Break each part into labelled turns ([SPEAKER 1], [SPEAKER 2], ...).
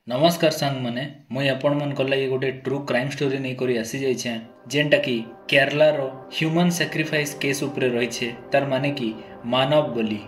[SPEAKER 1] नमस्कार सांग मैंने मुई आपण मन लगे गोटे ट्रू क्राइम स्टोरी नहीं करी आसी जाइछे जेनटा कि केरला रो ह्यूमन सैक्रिफाइस केस उपरे रही तार माने कि मानव बलि।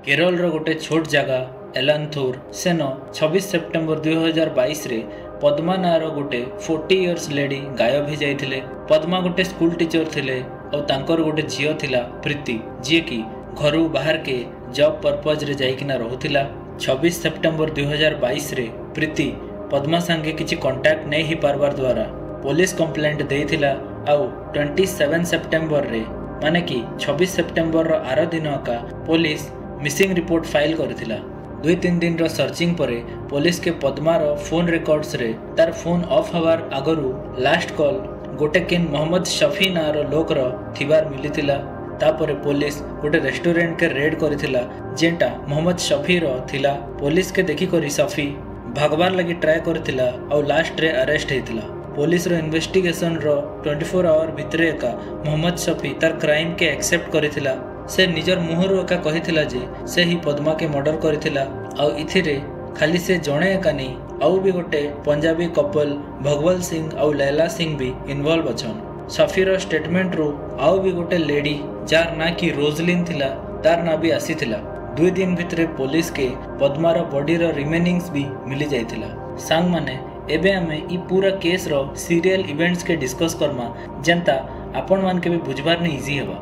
[SPEAKER 1] केरल रो गोटे छोट जगह एलांथुर सेन 26 सेप्टेम्बर 2022 रे पद्मा नार गोटे 40 इयर्स लेडी गायब हो जाइथिले। पद्मा गोटे स्कूल टीचर थिले और तांकर गोटे झियो थिला प्रीति जी की घरू बाहर के जॉब पर्पज रे जाइकिना रहुथिला। 26 सेप्टेम्बर 2022 रे प्रीति पद्मा संगे किसी कांटेक्ट नहीं ही पारबार द्वारा पुलिस कंप्लेंट देइथिला। आउ 27 सेप्टेम्बर रे माने कि 26 सेप्टेम्बर रो आर दिन का पुलिस मिसिंग रिपोर्ट फाइल करथिला। 2-3 दिन रो सर्चिंग परे पुलिस के पद्मा रो फोन रिकॉर्ड्स रे तार फोन ऑफ हवार आगरु लास्ट कॉल गोटे किन मोहम्मद शफी नार लोक रो थिबार मिलिथिला। तापरे पुलिस गोटे रेस्टोरेंट के रेड करिथिला जेंटा मोहम्मद शफी रो थिला। पुलिस के देखि करी शफी भागबार लगी ट्राई करथिला और लास्ट रे अरेस्ट हेतिला। पुलिस रो इन्वेस्टिगेशन रो 24 आवर भितरे का मोहम्मद शफी तार क्राइम के एक्सेप्ट करिथिला। से निजर मुहरु एका कहिथिला जे से ही पद्मा के मर्डर करिथिला और इथिरे खाली से जणे एका नहीं आउ भी गोटे पंजाबी कपल भगवल सिंह और लैला सिंह भी इन्वॉल्व अछन। शफीर स्टेटमेंट रू आउ भी गोटे लेडी जार ना कि रोजलिन थिला तार ना भी आसी थिला। 2 दिन भितरे पुलिस के पद्मार बॉडी रो रिमेनिंग्स भी मिली जाइथिला। सांग माने एबे हमें ई पूरा केस रो सीरियल इवेंट्स के डिस्कस करमा जनता आपण मान के भी बुझबार ने इजी हेबा।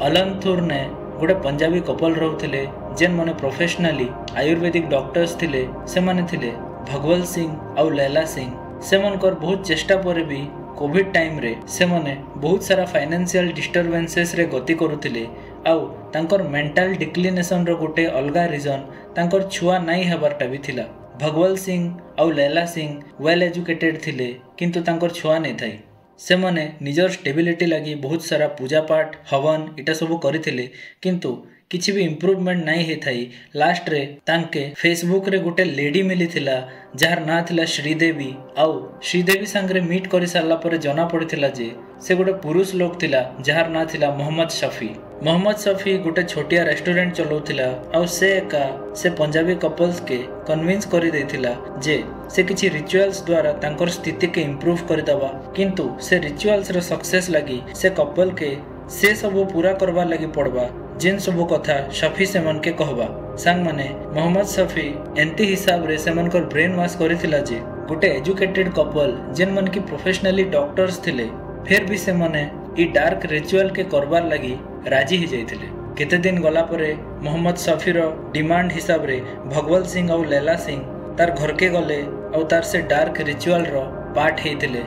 [SPEAKER 1] अलंथुर ने गोटे पंजाबी कपल रहउथिले जेन माने प्रोफेशनली आयुर्वेदिक डॉक्टर्स थिले। से माने थिले भगवल सिंह और लैला सिंह। से मनकर बहुत चेष्टा पर भी कोविड टाइम रे से मने बहुत सारा फाइनेंशियल डिस्टर्बेंसेस रे गति करुथिले आउ तांकर मेंटल डिक्लिनेशन रो गोटे अलगा रीजन तांकर छुआ नहीं हेबारटा भी थिला। भगवल सिंह और लैला सिंह वेल एजुकेटेड थिले किंतु तांकर छुआ नहीं थाई। से मने निजर स्टेबिलिटी लगी बहुत सारा पूजा पाठ हवन इटा सब करिथिले किंतु किछि भी इम्प्रूवमेंट नहीं हे थाई। लास्ट रे तांके फेसबुक रे गोटे लेडी मिली थिला जार ना थिला श्रीदेवी आउ श्रीदेवी संगरे मीट करि सारला परे जना पड़िथिला जे से गोटे पुरुष लोक थिला जार ना थिला मोहम्मद शफी। मोहम्मद शफी गोटे छोटिया रेस्टोरेंट चलाउथिला और से एका से पंजाबी कपल्स के कन्विंस करि देथिला जे से किछि रिचुअल्स द्वारा तांकर स्थिति के इम्प्रूव करि दबा किंतु से रिचुअल्स रो सक्सेस लगी से कपल के से सब पूरा करवा लगी पड़वा जिन सब कथा शफी से मन के कहबा। सांग माने मोहम्मद शफी एंती हिसाब रे से मन कर ब्रेन वॉश करिथिला जे गोटे एजुकेटेड कपल जिन मन की प्रोफेशनली डॉक्टर्स थिले फिर भी से मने ई डार्क रिचुअल के करबार लगी राजी ही जाइथिले। केते दिन गला परे मोहम्मद शफी रो डिमांड हिसाब रे भगवल सिंह और लैला सिंह तार घर के गले और तार से डार्क रिचुअल रो पार्ट हेतिले।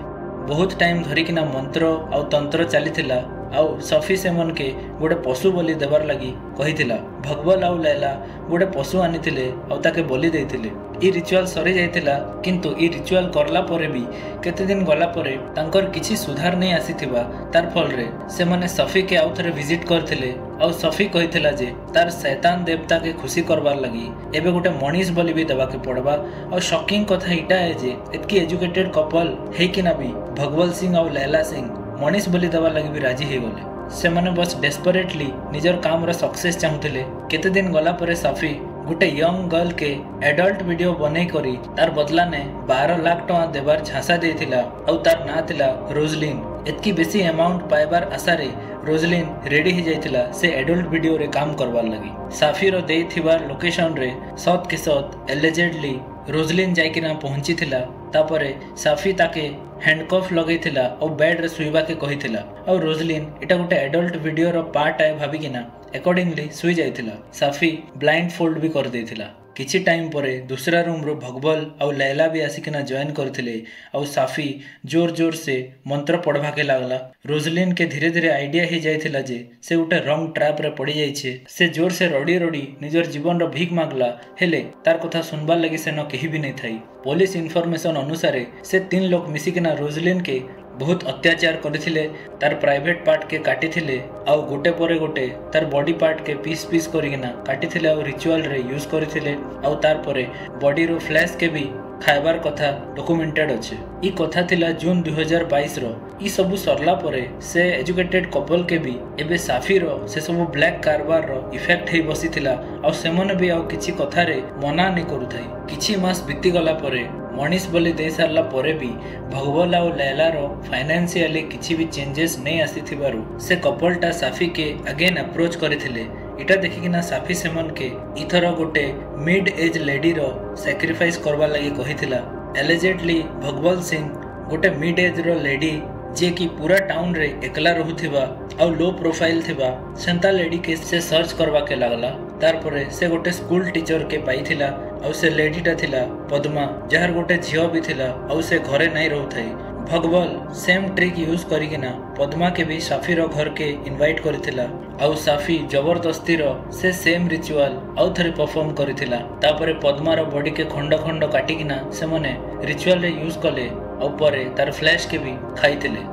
[SPEAKER 1] बहुत टाइम धरिकिना मंत्र और तंत्र चलीथिला आउ शफी से मन के गोटे पशु बलि देवार लगी कहिथिला। भगवल आउ लैला गोटे पशु आनिथिले और ताके बलि देइथिले। ई रिचुअल सरी जाइथिला किंतु ई रिचुअल करला परे भी केते दिन गला परे तांकर किछि सुधार नहीं आसीथिबा तार फल रे से माने शफी के आउ थरे विजिट करथिले और शफी कहिथिला जे तार शैतान देवता के खुशी करबार लगी एबे गोटे मनीष बलि भी देबा के पड़बा। और शॉकिंग कथा इटा है जे एतकी एजुकेटेड कपल हे कि ना भी भगवल सिंह और लैला सिंह मनीष बलि देवार लगी भी राजी हो गले। से माने बस डेस्परेटली निजर काम रा सक्सेस चाहुथिले। केते दिन गला परे शफी गोटे यंग गर्ल के एडल्ट वीडियो बनै करी तार बदला ने 12 लाख टका देबार झांसा देथिला और तार ना थिला रोजलिन। एतकी बेसी अमाउंट पाइबार आशा रे रोजलिन रेडी ही जाइथिला से एडल्ट वीडियो रे काम करबार लगी। साफी रो देथिबार लोकेशन रे सत के सत एलिजेडली रोजलिन जाइकिना पहुंची थिला। तापरे साफी ताके हैंडकफ लगैथिला और बेड रे सुइबा के कहिथिला और रोजलिन एटा गोटे एडल्ट वीडियो रो पार्ट है भाबिकिना अकॉर्डिंगली सुई जाइथिला। साफी ब्लाइंड फोल्ड भी कर देथिला। किछि टाइम परे दूसरा रूम रो भगवल और लैला भी आसिकिना जॉइन करथिले और साफी जोर जोर से मंत्र पढ़वा के लागला। रोजलिन के धीरे धीरे आइडिया ही जाइथिला जे से गोटे रंग ट्रैप रे पड़ी जाइछे। से जोर से रडी रडी निजर जीवन रो भीख मागला हेले तार कथा सुनबार लगी से न केही भी नहीं थाई। पुलिस इन्फॉर्मेशन अनुसार से 3 लोग मिसिकिना रोजलिन के बहुत अत्याचार करथिले। तार प्राइवेट पार्ट के काटिथिले और गोटे परे गोटे तार बॉडी पार्ट के पीस पीस करिकिना काटिथिले और रिचुअल रे यूज करथिले और तार परे बॉडी रो फ्लैश के भी खाइबार कथा डॉक्यूमेंटेड अछि। ई कथा थिला जून 2022 रो ई सबू सरला परे से एजुकेटेड कपल के भी एबे साफीर से सब ब्लैक कारबार रो इफेक्ट हे बसीथिला आ सेमने भी आ किछि कथारे मना नहीं करूथाई। किछि मास बीती गला परे मनीष बोली दे सारला परे भी भगवल आ लैला रो फाइनेंशियली किछि भी चेंजेस नहीं आसीथिबारु से कपलटा साफी के अगेन अप्रोच करथिले। इटा देखिकिना साफी सेमन के इथर गोटे मिड एज लेडी रो सैक्रिफाइस करवा लगी कहिथिला। एलिजेडली भगवल सिंह गोटे मिड एज रो लेडी जे कि पूरा टाउन रे एकला रहुथिबा आ लो प्रोफाइल थिबा सेंता लेडी के से सर्च करवा के लागला। तार परे से गोटे स्कूल टीचर के पाइथिला आ से लेडीटा थिला पद्मा जहार गोटे झियो भी थिला आ से घरे नहीं रहउथाई। भगवल सेम ट्रिक यूज करिकिना पद्मा के भी साफी रो घर के इनवाइट करथिला आ साफी जबरदस्ती रो से सेम रिचुअल आउ थरे परफॉर्म करथिला। तापरे पद्मा रो बॉडी के खंड खंड काटिकिना से मने रिचुअल रे यूज कले आ परे तार फ्लैश के भी खाइथिले।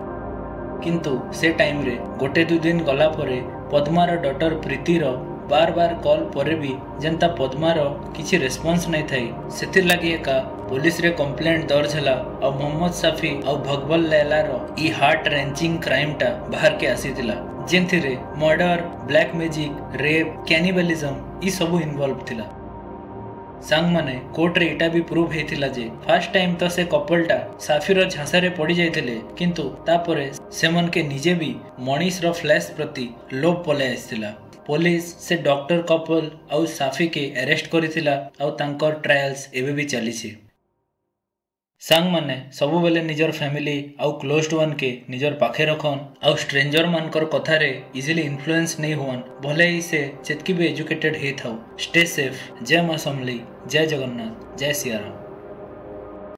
[SPEAKER 1] किंतु से टाइम रे गोटे दु दिन गला परे पद्मा रो डॉटर प्रीति रो बार बार कॉल परे भी जनता पद्मा रो किछि रेस्पॉन्स नहीं थाई। सेतिर लागि एका पुलिस रे कंप्लेंट दर्ज हला और मोहम्मद साफी और भगवल लैला रो ई हार्ट रेंचिंग क्राइम टा बाहर के आसीथिला जेंथिरे murder, black magic, rape, cannibalism ई सबु इन्वॉल्व थिला। सांग माने कोर्ट रे इटा भी प्रूव हेथिला जे फर्स्ट टाइम तो से कपलटा साफीर झांसा रे पड़ी जाइथिले किंतु तापरे सेमन के निजे भी मनीष रो फ्लैश प्रति लोभ पले आइथिला। पुलिस से डॉक्टर कपल आउ साफी के अरेस्ट करिथिला आउ तांकर ट्रायल्स एबे भी चलीछि। सांग माने सबु बेले निजर फैमिली आउ क्लोज्ड वन के निजर पाखे रखन आउ स्ट्रेंजर मानकर कथा रे इजिली इन्फ्लुएंस नहीं हुअन भले ही से जेतकी भी एजुकेटेड हे थाउ। Stay safe. जय मां समली, जय जगन्नाथ, जय सियाराम।